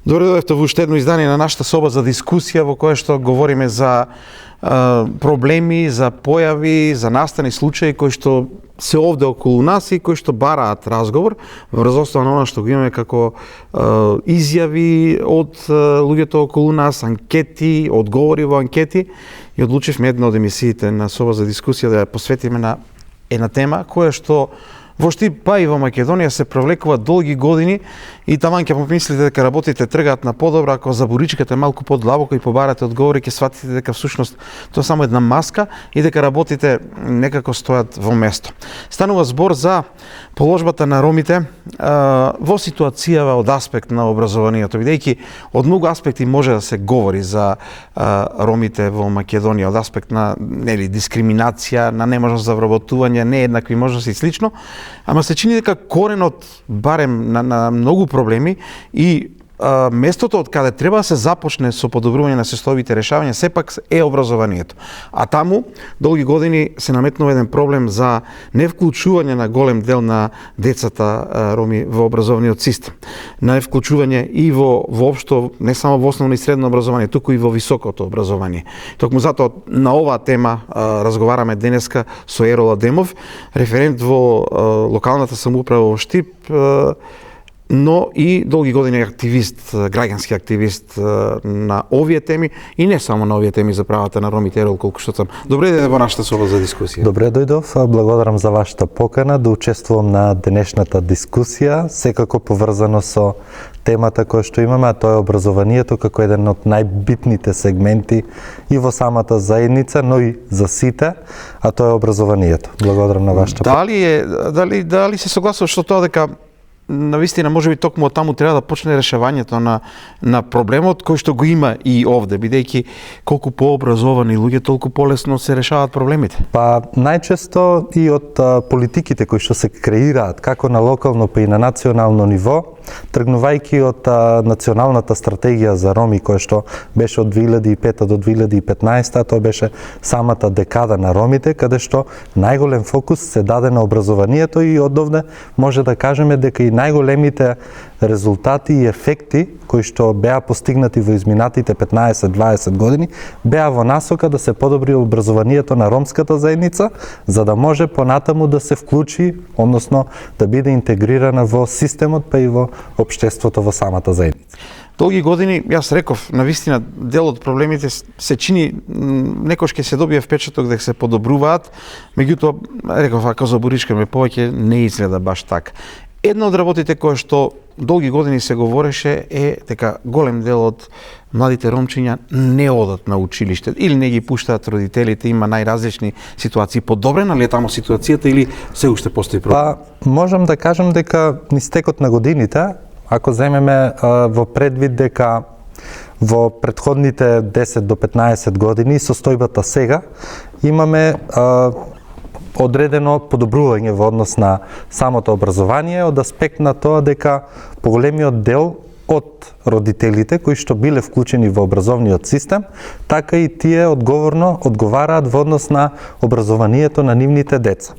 Добре дојдовте во уште едно издание на нашата соба за дискусија во која што говориме за проблеми, за појави, за настани случаи кои што се овде околу нас и кои што бараат разговор врз основа на она што го имаме како изјави од луѓето околу нас, анкети, одговори во анкети, и одлучивме една од емисиите на соба за дискусија да ја посветиме на една тема која што во Штип, па и во Македонија се провлекува долги години и таман ќе помислите дека работите тргаат на подобро, ако заборичкате малку подлабоко и побарате одговори, ќе сватите дека всушност тоа само една маска и дека работите некако стојат во место. Станува збор за положбата на ромите во ситуацијава од аспект на образованието, бидејќи од многу аспекти може да се говори за ромите во Македонија, од аспект на дискриминација, на неможност за вработување, нееднакви можности и слично, ама се чини дека коренот барем на многу проблеми и местото од каде треба да се започне со подобрување на состојбите решавање сепак е образованието. А таму долги години се наметнува еден проблем за невклучување на голем дел на децата роми во образовниот систем. На невклучување и во воопшто не само во основно и средно образование, туку и во високото образование. Токму затоа на оваа тема разговараме денеска со Ерол Адемов, референт во локалната самоуправа во Штип, но и долги години активист, граѓански активист на овие теми и не само на овие теми за правата на ромите. Ерол, колку што сам. Добре дојде во нашата соба за дискусија. Добре дојдов, благодарам за вашата покана да учествувам на денешната дискусија, секако поврзано со темата која што имаме, а тоа е образованието како еден од најбитните сегменти и во самата заедница, но и за сите, а тоа е образованието. Благодарам на вашата покана. Дали се согласуваш со тоа дека навистина можеби токму од таму треба да почне решавањето на проблемот кој што го има и овде, бидејќи колку пообразовани луѓе толку полесно се решаваат проблемите? Па најчесто и од политиките кои што се креираат како на локално па и на национално ниво, тргнувајќи од националната стратегија за роми која што беше од 2005 до 2015, тоа беше самата декада на ромите, каде што најголем фокус се даде на образованието и одовде може да кажеме дека и најголемите резултати и ефекти кои што беа постигнати во изминатите 15-20 години беа во насока да се подобри образованието на ромската заедница, за да може понатаму да се вклучи, односно да биде интегрирана во системот па и во општеството во самата заедница. Долги години, јас реков, навистина дел од проблемите се чини некош ќе се добие впечаток дека се подобруваат, меѓутоа реков ако заборичкаме повеќе не изгледа баш така. Една од работите која што долги години се говореше е дека голем дел од младите ромчиња не одат на училиште или не ги пуштаат родителите, има најразлични ситуации. Подобрена ли е таму ситуацијата или се уште постои проблем? Па, можам да кажам дека низ текот на годините, ако земеме во предвид дека во претходните 10 до 15 години состојбата сега имаме одредено подобрување во однос на самото образование од аспект на тоа дека поголемиот дел од родителите кои што биле вклучени во образовниот систем, така и тие одговорно одговараат во однос на образованието на нивните деца.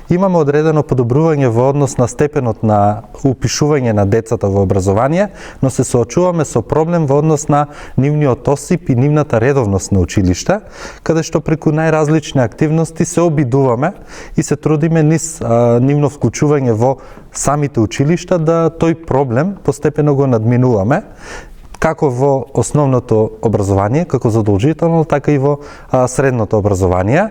Имаме одредено подобрување во однос на степенот на упишување на децата во образование, но се соочуваме со проблем во однос на нивниот осип и нивната редовност на училиште, каде што преку најразлични активности се обидуваме и се трудиме низ нивно вклучување во самите училишта да тој проблем постепено го надминуваме, како во основното образование, како задолжително, така и во средното образование.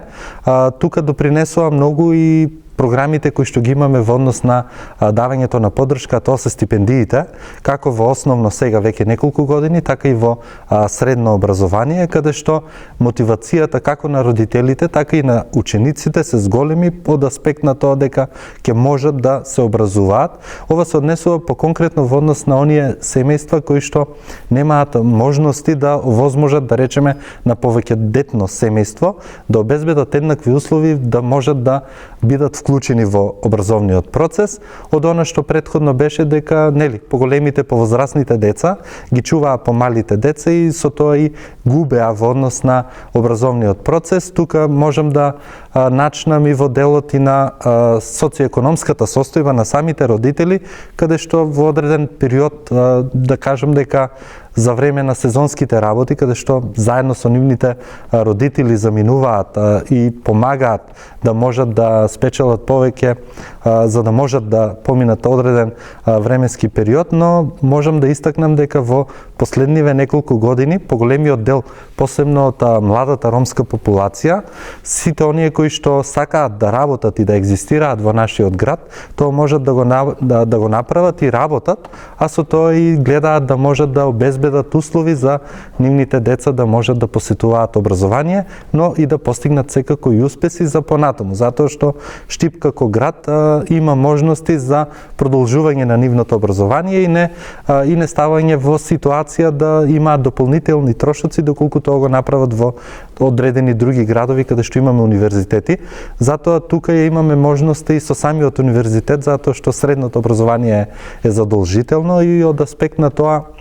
Тука допринесува многу и програмите кои што ги имаме во однос на давањето на поддршка, тоа се стипендиите, како во основно сега веќе неколку години, така и во средно образование, каде што мотивацијата како на родителите, така и на учениците се зголеми од аспект на тоа дека ќе можат да се образуваат. Ова се однесува по конкретно во однос на оние семејства кои што немаат можности да овозможат, да речеме, на повеќе детно семејство, да обезбедат еднакви услови да можат да бидат вклучени вклучени во образовниот процес, од она што претходно беше дека поголемите, повозрасните деца ги чуваа помалите деца и со тоа и губеа во однос на образовниот процес. Тука можам да начнам и во делот и на социоекономската состојба на самите родители, каде што во одреден период да кажам дека за време на сезонските работи, каде што заедно со нивните родители заминуваат и помагаат да можат да спечелат повеќе, за да можат да поминат одреден временски период, но можам да истакнам дека во последниве неколку години поголемиот дел, посебно од младата ромска популација, сите оние кои што сакаат да работат и да екзистираат во нашиот град, тоа можат да го направат и работат, а со тоа и гледаат да можат да обезбедат услови за нивните деца да можат да посетуваат образование, но и да постигнат секако и успеси за понатаму, затоа што Штип како град има можности за продолжување на нивното образование и не ставање во ситуација да имаат дополнителни трошоци доколку тоа го направат во одредени други градови каде што имаме универзитети. Затоа тука имаме можности и со самиот универзитет, затоа што средното образование е задолжително и од аспект на тоа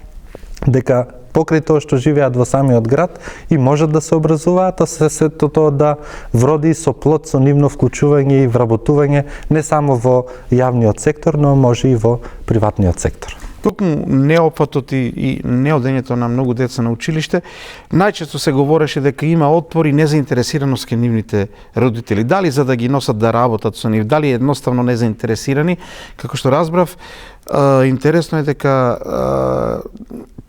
дека покрај тоа што живеат во самиот град и можат да се образуваат, а сето тоа да вроди со плод со нивно вклучување и вработување не само во јавниот сектор, но може и во приватниот сектор. Токму неопфатот и неодењето на многу деца на училиште, најчесто се говореше дека има отпор и незаинтересираност кај нивните родители. Дали за да ги носат да работат со нив, дали едноставно незаинтересирани. Како што разбрав, интересно е дека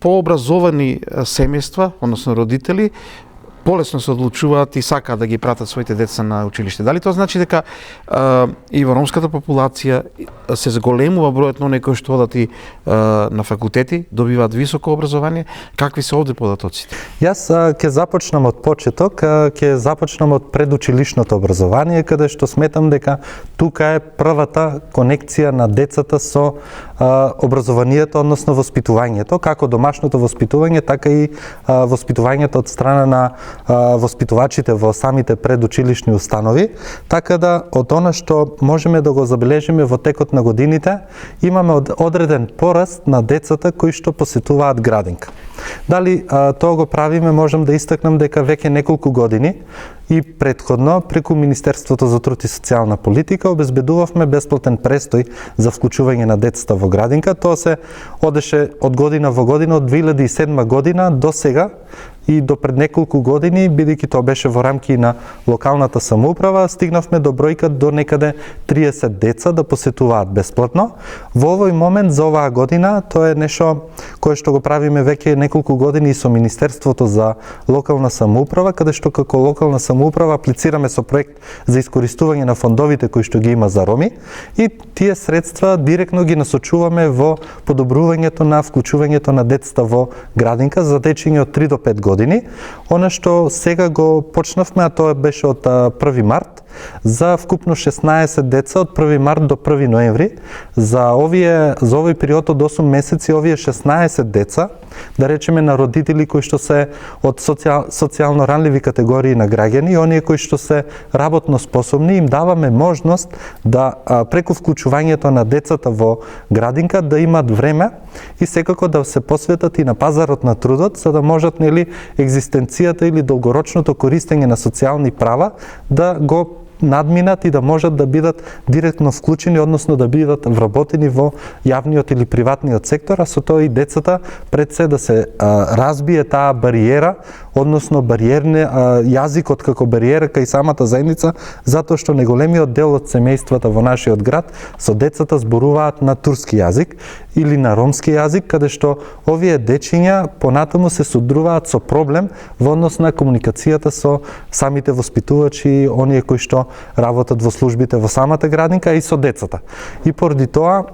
пообразовани семејства, односно родители, полесно се одлучуваат и сакаат да ги пратат своите деца на училиште. Дали тоа значи дека и во ромската популација се зголемува бројот на оние кои што одат и на факултети, добиваат високо образование? Какви се овде податоците? Јас ќе започнам од почеток, ќе започнам од предучилишното образование, каде што сметам дека тука е првата конекција на децата со образованието, односно воспитувањето, како домашното воспитување, така и воспитувањето од страна на воспитувачите во самите предучилишни установи, така да од она што можеме да го забележиме во текот на годините, имаме одреден пораст на децата кои што посетуваат градинка. Дали тоа го правиме, можам да истакнам дека веќе неколку години и предходно преку Министерството за труд и социјална политика обезбедувавме бесплатен престој за вклучување на децата во градинка. Тоа се одеше од година во година, од 2007 година до сега и до пред неколку години, бидејќи тоа беше во рамки на локалната самоуправа, стигнавме до бројка до некаде 30 деца да посетуваат бесплатно. Во овој момент за оваа година, тоа е нешто кое што го правиме веќе неколку години и со Министерството за локална самоуправа, каде што како локална самоуправа аплицираме со проект за искористување на фондовите кои што ги има за роми и тие средства директно ги насочуваме во подобрувањето на вклучувањето на децата во градинка за дечиња од 3 до 5 години. Она што сега го почнавме, а тоа беше од 1 март, за вкупно 16 деца од 1 март до 1 ноември. За овој период од 8 месеци, овие 16 деца, да речеме на родители кои што се од социјално ранливи категории на граѓани и оние кои што се работно способни, им даваме можност да преку вклучувањето на децата во градинка да имат време и секако да се посветат и на пазарот на трудот, за да можат екзистенцијата или долгорочното користење на социјални права да го надминат и да можат да бидат директно вклучени, односно да бидат вработени во јавниот или приватниот сектор, а со тоа и децата пред се да се разбие таа бариера, односно јазикот како бариера кај самата заедница, затоа што неголемиот дел од семејствата во нашиот град со децата зборуваат на турски јазик или на ромски јазик, каде што овие дечиња понатаму се содруваат со проблем во однос на комуникацијата со самите воспитувачи, оние кои што работат во службите во самата градинка и со децата. И поради тоа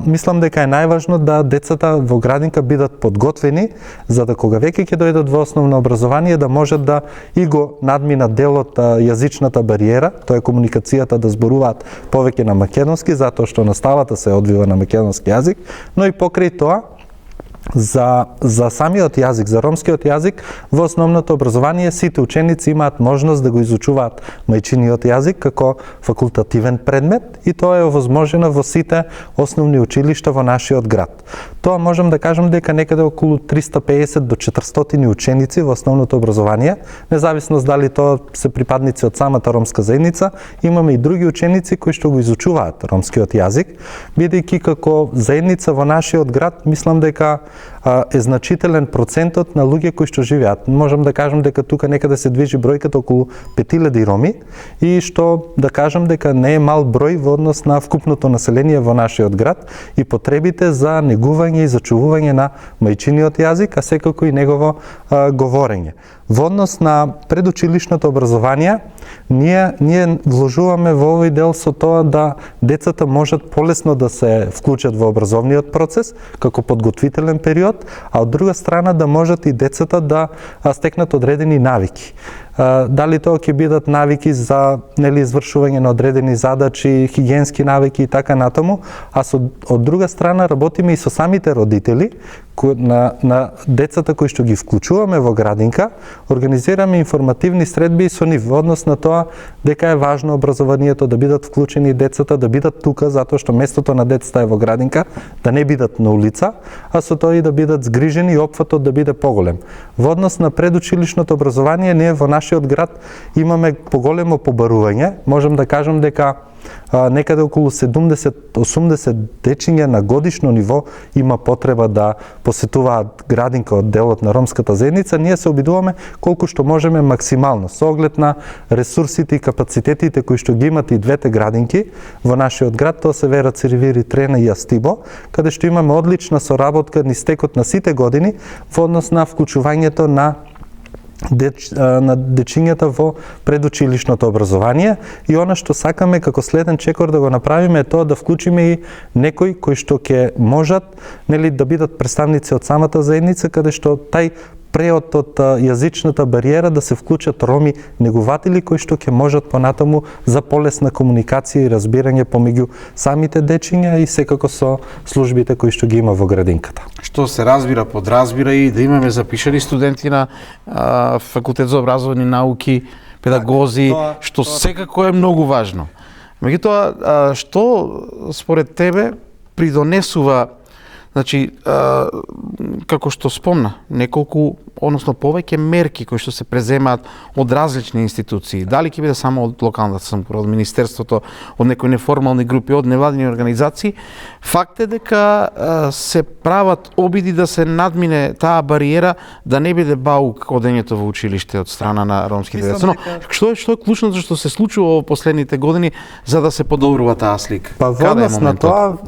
мислам дека е најважно да децата во градинка бидат подготвени за да кога веќе ќе дојдат во основно образование да можат да и го надминат делот јазичната бариера, тоа е комуникацијата да зборуваат повеќе на македонски затоа што наставата се одвива на македонски јазик, но и покрај тоа за самиот јазик, за ромскиот јазик, во основното образование сите ученици имаат можност да го изучуваат мајчиниот јазик како факултативен предмет и тоа е овозможено во сите основни училишта во нашиот град. Тоа можам да кажам дека некаде околу 350 до 400 ученици во основното образование, независно дали тоа се припадници од самата ромска заедница, имаме и други ученици кои што го изучуваат ромскиот јазик, бидејќи како заедница во нашиот град, мислам дека е значителен процентот на луѓе кои што живеат. Можам да кажам дека тука некаде се движи бројката околу 5000 роми и што да кажам дека не е мал број во однос на вкупното население во нашиот град и потребите за негување и зачувување на мајчиниот јазик, а секако и негово говорење. Во однос на предучилишното образование, ние вложуваме во овој дел со тоа да децата можат полесно да се вклучат во образовниот процес како подготвителен период, а од друга страна да можат и децата да стекнат одредени навики. Дали тоа ќе бидат навики за извршување на одредени задачи, хигиенски навики и така натаму, а од друга страна работиме и со самите родители на децата кои што ги вклучуваме во градинка, организираме информативни средби со нив во однос на тоа дека е важно образованието, да бидат вклучени децата, да бидат тука затоа што местото на децата е во градинка, да не бидат на улица, а со тоа и да бидат згрижени и опфатот да биде поголем. Во однос на предучилишното образование, ние во нашиот град имаме поголемо побарување. Можам да кажам дека некаде околу 70-80 дечиња на годишно ниво има потреба да посетуваат градинка од делот на ромската заедница. Ние се обидуваме колку што можеме максимално со оглед на ресурсите и капацитетите кои што ги имат и двете градинки во нашиот град, тоа се Вера Цирвири, Трена и Јастибо, каде што имаме одлична соработка низ текот на сите години во однос на вклучувањето на дечињата во предучилишното образование и она што сакаме како следен чекор да го направиме е тоа да вклучиме и некои кои што ќе можат да бидат представници од самата заедница, каде што тај преот од јазичната бариера да се вклучат роми негуватели кои што ќе можат понатаму за полесна комуникација и разбирање помеѓу самите дечиња и секако со службите кои што ги има во градинката. Што се разбира, подразбира и да имаме запишани студенти на факултет за образовни науки, педагози, што секако е многу важно. Меѓутоа, што според тебе придонесува, значи, како што спомна, неколку, односно повеќе мерки кои што се преземаат од различни институции, дали ќе биде само од локалната самоуправа, од министерството, од некои неформални групи, од невладини организации, факт е дека се прават обиди да се надмине таа бариера, да не биде баук одењето во училиште од страна на ромските деца. Но што е клучното што се случува во последните години за да се подобрува таа слика? Па во однос на тоа,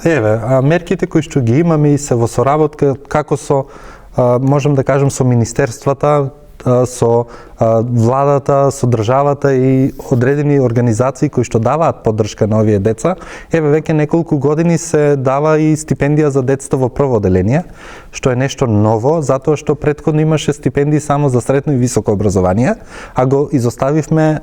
мерките кои што ги имаме и се во соработка како со можам да кажам со министерствата, со владата, со државата и одредени организации кои што даваат поддршка на овие деца. Веќе неколку години се дава и стипендија за децата во прво оделение, што е нешто ново, затоа што претходно имаше стипендии само за средно и високо образование, а го изоставивме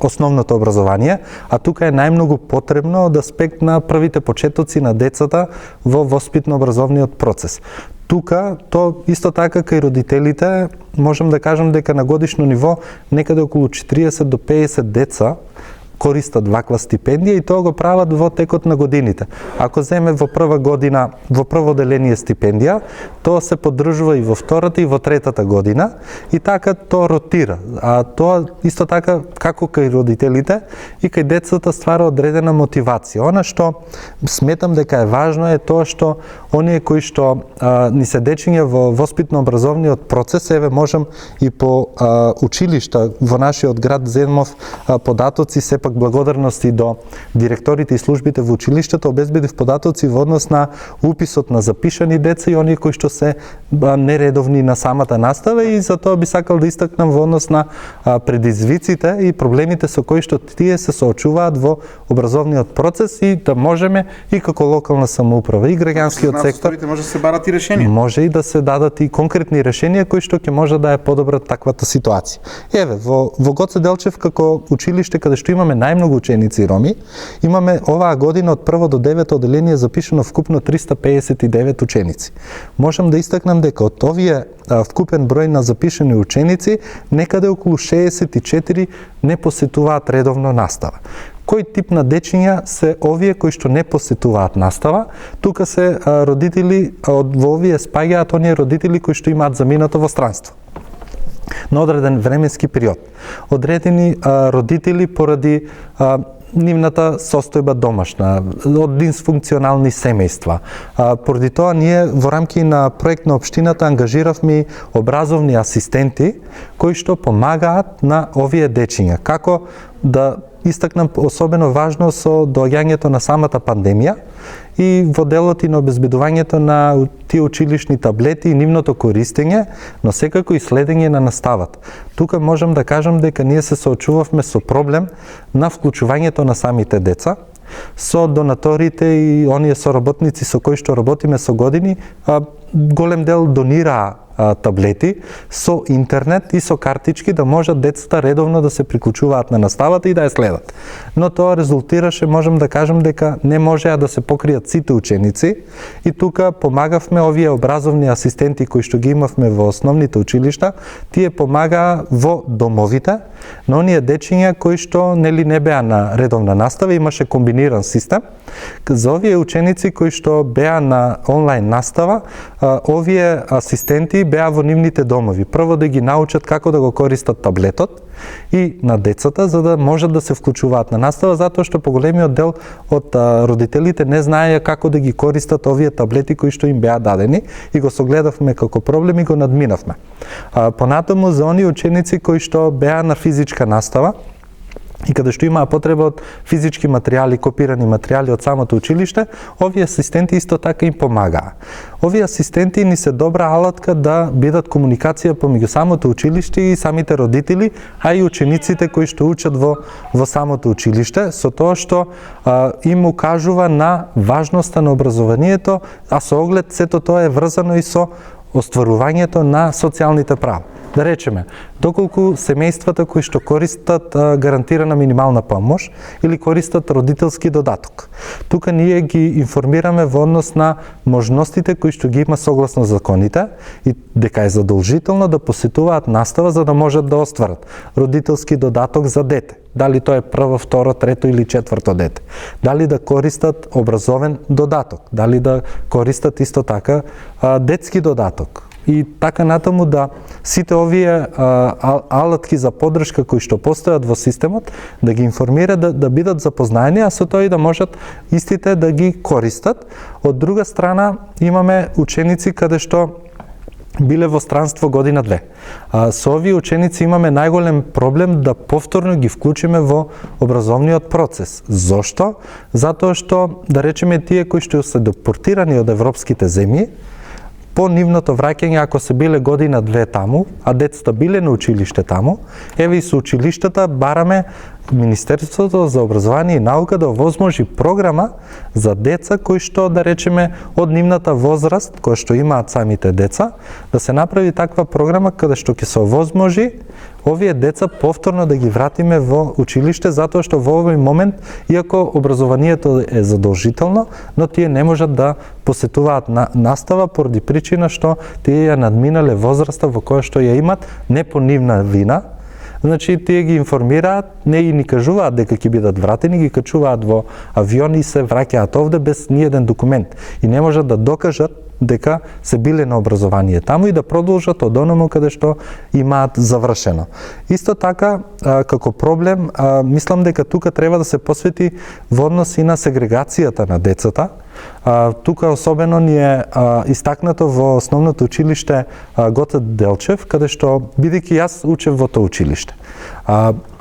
основното образование, а тука е најмногу потребно од аспект на првите почетоци на децата во воспитно-образовниот процес. Тука, то исто така кај родителите, можам да кажам дека на годишно ниво некаде околу 40 до 50 деца користат ваква стипендија и тоа го прават во текот на годините. Ако земе во прва година, во прво оделение стипендија, тоа се поддржува и во втората и во третата година и така тоа ротира. А тоа исто така како кај родителите и кај децата ствара одредена мотивација. Она што сметам дека е важно е тоа што оние кои што ни се дечиња во воспитно-образовниот процес, можам и по училишта во нашиот град земов податоци, сепак благодарности до директорите и службите во училиштето, обезбедив податоци во однос на уписот на запишани деца и оние кои што се нередовни на самата настава и за тоа би сакал да истакнам во однос на предизвиците и проблемите со кои што тие се соочуваат во образовниот процес и да можеме и како локална самоуправа и граѓанскиот сектор може да се барат и решенија. Може и да се дадат и конкретни решенија кои што ќе може да ја подобрат таквата ситуација. Во Гоце Делчев како училиште каде што имаме најмногу ученици роми. Имаме оваа година од 1 до 9 оделение запишано вкупно 359 ученици. Можам да истакнам дека од овие вкупен број на запишани ученици, некаде околу 64 не посетуваат редовно настава. Кој тип на дечиња се овие кои што не посетуваат настава? Тука се родители, во овие спаѓаат оние родители кои што имаат заминато во странство на одреден временски период. Одредени родители поради нивната состојба домашна, од дисфункционални семејства. Поради тоа ние во рамки на проект на општината ангажиравме образовни асистенти кои што помагаат на овие дечиња. Како да истакнам особено важно со доаѓањето на самата пандемија и во делот и на обезбедувањето на тие училишни таблети и нивното користење, но секако и следење на наставата. Тука можам да кажам дека ние се соочувавме со проблем на вклучувањето на самите деца, со донаторите и оние соработници со кои што работиме со години, голем дел донираа таблети со интернет и со картички да можат децата редовно да се приклучуваат на наставата и да ја следат. Но тоа резултираше, можам да кажам дека не можеа да се покријат сите ученици и тука помагавме овие образовни асистенти кои што ги имавме во основните училишта, тие помагаа во домовите на оние дечиња кои што не беа на редовна настава, имаше комбиниран систем. За овие ученици кои што беа на онлайн настава, овие асистенти беа во нивните домови. Прво да ги научат како да го користат таблетот и на децата, за да можат да се вклучуваат на настава, затоа што поголемиот дел од родителите не знаеја како да ги користат овие таблети кои што им беа дадени и го согледавме како проблем и го надминавме. Понатаму за оние ученици кои што беа на физичка настава, и каде што имаа потреба од физички материјали, копирани материјали од самото училиште, овие асистенти исто така им помагаа. Овие асистенти ни се добра алатка да бидат комуникација помеѓу самото училиште и самите родители, а и учениците кои што учат во самото училиште, со тоа што им укажува на важноста на образованието, а со оглед сето тоа е врзано и со остварувањето на социјалните права. Да речеме, доколку семејствата кои што користат гарантирана минимална помош или користат родителски додаток. Тука ние ги информираме во однос на можностите кои што ги има согласно законите и дека е задолжително да посетуваат настава за да можат да остварат родителски додаток за дете. Дали тоа е прво, второ, трето или четврто дете. Дали да користат образовен додаток, дали да користат исто така детски додаток. И така натаму да сите овие алатки за поддршка кои што постојат во системот, да ги информира, да бидат запознаени, а со тоа и да можат истите да ги користат. Од друга страна, имаме ученици каде што биле во странство година-две. Со овие ученици имаме најголем проблем да повторно ги вклучиме во образовниот процес. Зошто? Затоа што, да речеме, тие кои што се депортирани од европските земји, по нивното враќање, ако се биле година-две таму, а децата биле на училиште таму, еве и со училиштата бараме Министерството за образование и наука да овозможи програма за деца кои што, да речеме, од нивната возраст, која што имаат самите деца, да се направи таква програма каде што ќе се овозможи овие деца повторно да ги вратиме во училиште, затоа што во овој момент, иако образованието е задолжително, но тие не можат да посетуваат настава поради причина што тие ја надминале возраста во која што ја имат, не по нивна вина. Значи, тие ги информираат, не и ни кажуваат дека ќе бидат вратени, ги качуваат во авиони и се враќаат овде без ниеден документ. И не можат да докажат дека се биле на образование таму и да продолжат од оному каде што имаат завршено. Исто така, како проблем, мислам дека тука треба да се посвети во однос и на сегрегацијата на децата. Тука особено ни е истакнато во основното училиште Гоце Делчев, каде што, бидејќи јас учев во тоа училиште.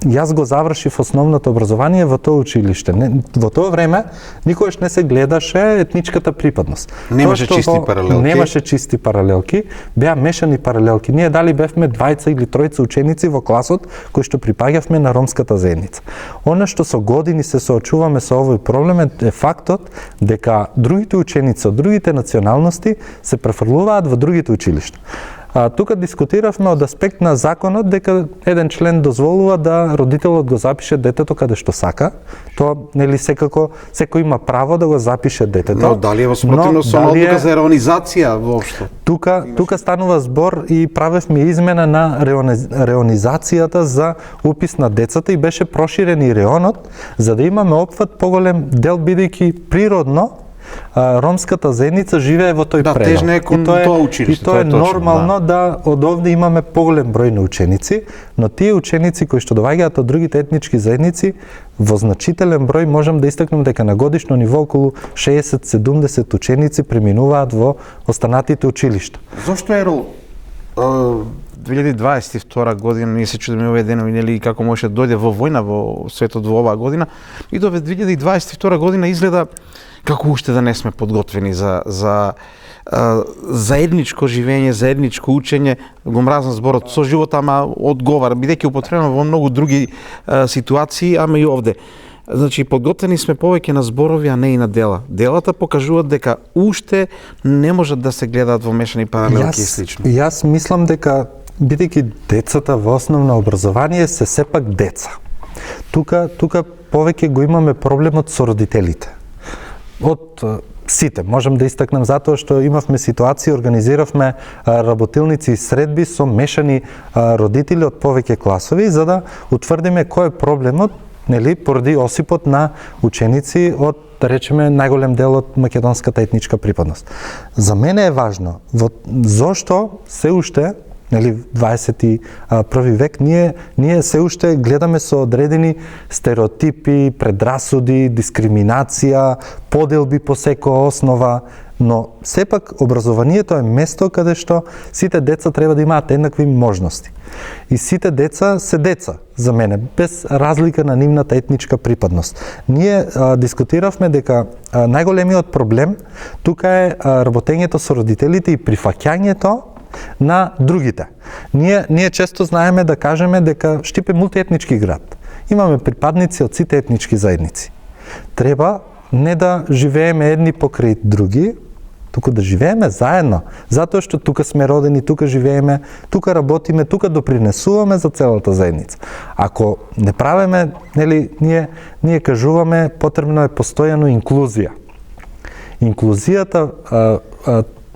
Јас го завршив основното образование во тоа училиште. Во тоа време никогаш не се гледаше етничката припадност. Немаше чисти паралелки. Немаше чисти паралелки, беа мешани паралелки. Ние дали бевме двајца или тројца ученици во класот кои што припаѓавме на ромската заедница. Она што со години се соочуваме со овој проблем е фактот дека другите ученици од другите националности се префрлуваат во другите училишта. Тука дискутиравме од аспект на законот дека еден член дозволува да родителот го запише детето каде што сака. Тоа нели секако секој има право да го запише детето. Но дали е воспротивно со одлука за реонизација воопшто? Тука станува збор и правевме измена на реонизацијата за упис на децата и беше проширен и реонот за да имаме опфат поголем дел бидејќи природно ромската заедница живее во тој предел. Да, тежне е кон тоа училиште. И тоа е нормално да од овде имаме поголем број на ученици, но тие ученици кои што доаѓаат од другите етнички заедници, во значителен број можам да истакнам дека на годишно ниво околу 60-70 ученици преминуваат во останатите училишта. Зошто Ерол 2022 година, ние се чудиме овие денови, нели, како може да дојде во војна во светот во оваа година, и до 2022 година изгледа како уште да не сме подготвени за заедничко живење, заедничко учење. Го мразам зборот со живот, ама одговара, бидејќи употребено во многу други ситуации, ама и овде. Значи, подготвени сме повеќе на зборови, а не и на дела. Делата покажуваат дека уште не можат да се гледаат во мешани паралелки и слично. Јас мислам дека, бидејќи децата во основно образование се сепак деца. Тука повеќе го имаме проблемот со родителите. Од сите, можам да истакнам затоа што имавме ситуација, организиравме работилници и средби со мешани родители од повеќе класови за да утврдиме кој е проблемот, нели, поради осипот на ученици од, да речеме, најголем дел од македонската етничка припадност. За мене е важно зошто се уште, нели, 21 век, ние се уште гледаме со одредени стереотипи, предрасуди, дискриминација, поделби по секоја основа, но сепак образованието е место каде што сите деца треба да имаат еднакви можности. И сите деца се деца, за мене, без разлика на нивната етничка припадност. Ние дискутиравме дека најголемиот проблем тука е работењето со родителите и прифаќањето на другите. Ние често знаеме да кажеме дека Штип е мултиетнички град. Имаме припадници од сите етнички заедници. Треба не да живееме едни покрај други, туку да живееме заедно, затоа што тука сме родени, тука живееме, тука работиме, тука допринесуваме за целата заедница. Ако не правиме, нели, ние кажуваме потребно е постојано инклузија. Инклузијата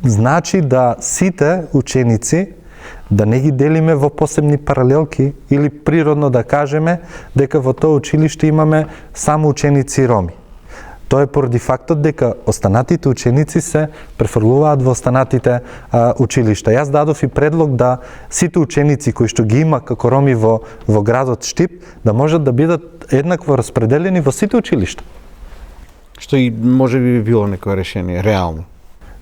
значи да сите ученици да не ги делиме во посебни паралелки или природно да кажеме дека во тоа училиште имаме само ученици роми. Тоа е поради фактот дека останатите ученици се префрлуваат во останатите училишта. Јас дадов и предлог да сите ученици кои што ги има како роми во градот Штип да можат да бидат еднакво распределени во сите училишта. Што и може би било некое решение, реално.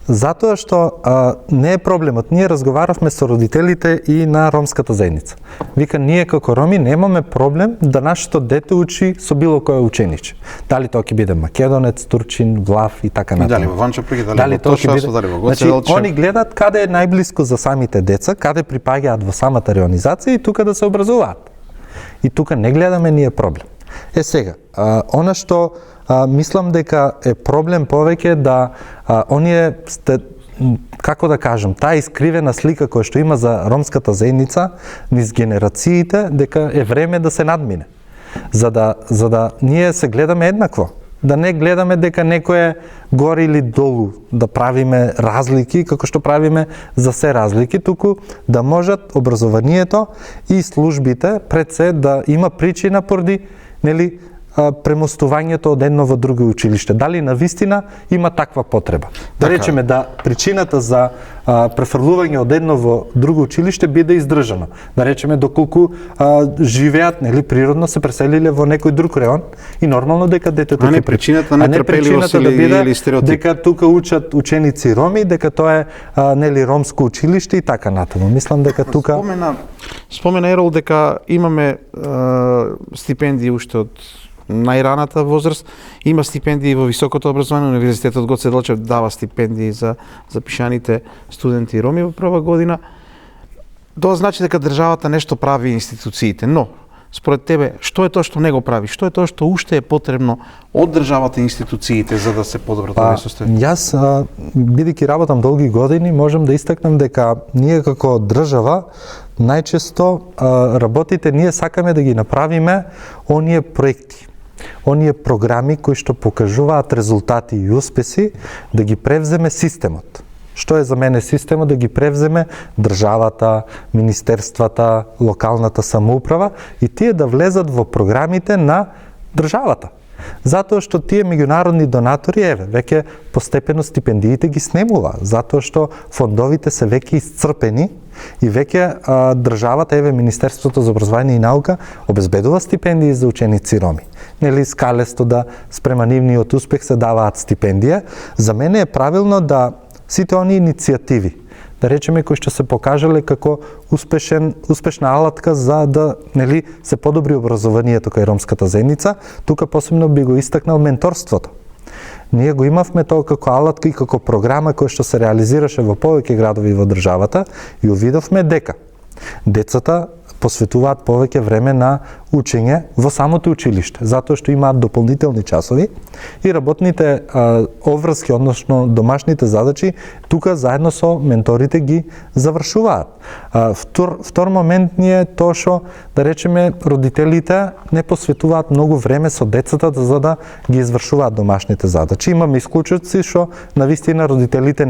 Затоа што не е проблемот. Ние разговаравме со родителите и на ромската заедница. Вика, ние како роми немаме проблем да нашето дете учи со било кој ученич. Дали тоа ќе биде македонец, турчин, влав и така натаму. Дали во Ванчапреги, дали во Тошасо, дали во Гоцеделче. Значи, они гледат каде е најблиско за самите деца, каде припаѓаат во самата реонизација и тука да се образуваат. И тука не гледаме ние проблем. Сега, она што мислам дека е проблем повеќе да оние како да кажам, таа искривена слика која што има за ромската заедница низ генерациите дека е време да се надмине. За да ние се гледаме еднакво. Да не гледаме дека некој е горе или долу, да правиме разлики како што правиме за се разлики, туку да можат образованието и службите пред се да има причина поради, нели, премостувањето од едно во друго училиште. Дали навистина има таква потреба? Да речеме да причината за префрлување од едно во друго училиште биде издржано. Да речеме доколку живеат, нели, природно се преселиле во некој друг реон и нормално дека детето ќе причината не трпеливост или стереотип. Дека тука учат ученици роми, дека тоа е нели ромско училиште и така натаму. Мислам дека тука спомена Ерол дека имаме стипендии уште од најраната возраст, има стипендии во високото образование, Универзитетот Гоцеделче дава стипендии за запишаните студенти роми во прва година. Тоа значи дека државата нешто прави институциите, но според тебе, што е тоа што не го прави? Што е тоа што уште е потребно од државата и институциите за да се подобрат овие состојби? Јас, бидејќи работам долги години, можам да истакнам дека ние како држава најчесто работите, ние сакаме да ги направиме оние проекти, оние програми кои што покажуваат резултати и успеси, да ги превземе системот. Што е за мене системот? Да ги превземе државата, министерствата, локалната самоуправа и тие да влезат во програмите на државата. Затоа што тие меѓународни донатори, веќе постепено стипендиите ги снемува, затоа што фондовите се веќе исцрпени и веќе државата, Министерството за образование и наука обезбедува стипендии за ученици роми. Нели скалесто да спрема нивниот успех се даваат стипендија. За мене е правилно да сите оние иницијативи, да речеме кои што се покажале како успешна алатка за да се подобри образованието кај ромската заедница, тука посебно би го истакнал менторството. Ние го имавме тоа како алатка и како програма која што се реализираше во повеќе градови во државата и увидовме дека децата посветуваат повеќе време на учење во самото училиште, затоа што имаат дополнителни часови и работните обврски, односно домашните задачи, тука заедно со менторите ги завршуваат. Втор момент е тоа што, да речеме, родителите не посветуваат многу време со децата за да ги извршуваат домашните задачи. Имаме исклучоци што навистина родителите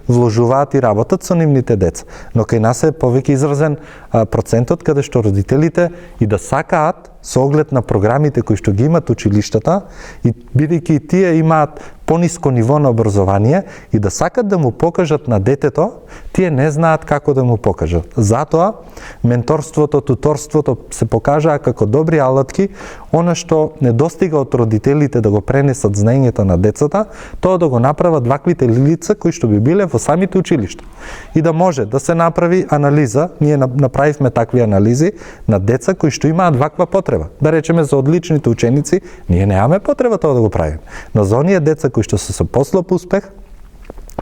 вложуваат и работат со нивните деца, но кај нас е повеќе изразен процентот каде што родителите и да сакаат со оглед на програмите кои што ги имат училиштата и бидејќи тие имаат пониско ниво на образование и да сакат да му покажат на детето, тие не знаат како да му покажат. Затоа менторството, туторството се покажаа како добри алатки, она што недостига од родителите да го пренесат знаењето на децата, тоа да го направат ваквите лица кои што би биле во самите училишта. И да може да се направи анализа, ние направивме такви анализи на деца кои што имаат ваква потреба. Да речеме за одличните ученици, ние немаме потреба тоа да го правиме. Но за оние деца кои што се со послаб успех,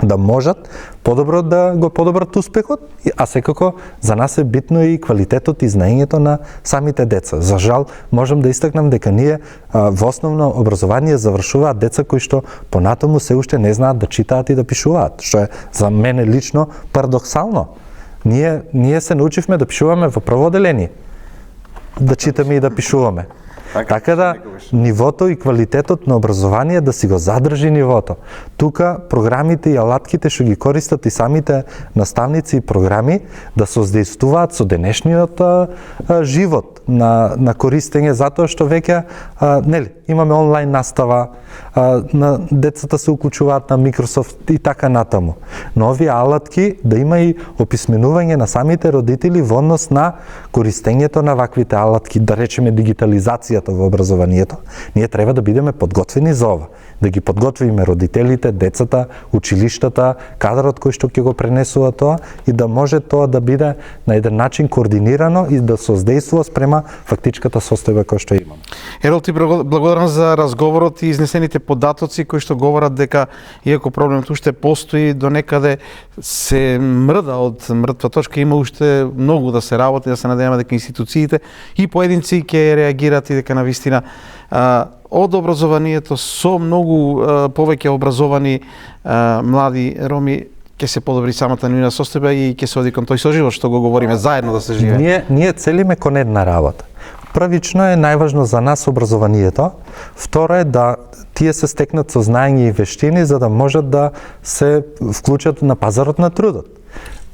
да можат подобро да го подобрат успехот, а секако за нас е битно и квалитетот и знаењето на самите деца. За жал, можам да истакнам дека ние во основно образование завршуваат деца кои што понатаму се уште не знаат да читаат и да пишуваат, што е за мене лично парадоксално. Ние се научивме да пишуваме во прво оделение, да читаме и да пишуваме. Така да нивото и квалитетот на образование да си го задржи нивото. Тука програмите и алатките што ги користат и самите наставници и програми да создействуваат со денешниот живот на користење, затоа што веќе имаме онлайн настава, на децата се уклучуваат на Microsoft и така натаму. Но овие алатки да има и описменување на самите родители во однос на користењето на ваквите алатки, да речеме дигитализацијата во образованието. Ние треба да бидеме подготвени за ова, да ги подготвиме родителите, децата, училиштата, кадрот кој што ќе го пренесува тоа и да може тоа да биде на еден начин координирано и да создействува спрема фактичката состојба која што имаме. Ерол, ти благодарам за разговорот и изнесените податоци кои што говорат дека иако проблемот уште постои, до некаде се мрда од мртва точка, има уште многу да се работи, да се надеваме дека институциите и поединци ќе реагираат и дека навистина од образованието со многу повеќе образовани млади роми ќе се подобри самата нивна состојба и ќе се оди кон тој соживот што го говориме заедно да се живее. Ние целиме кон една работа. Првично е најважно за нас образованието, второ е да тие се стекнат со знаење и вештини за да можат да се вклучат на пазарот на трудот.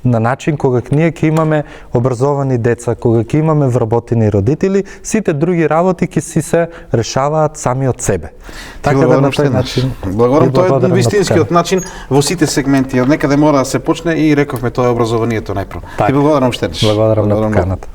На начин кога ние ќе имаме образовани деца, кога ќе имаме вработени родители, сите други работи ќе си се решаваат сами од себе. Така да на тој начин. Благодарам, тоа е вистинскиот начин во сите сегменти. Од некаде мора да се почне и рековме тоа е образованието најпрво. Ти благодарам уште еднаш. Благодарам на поканата.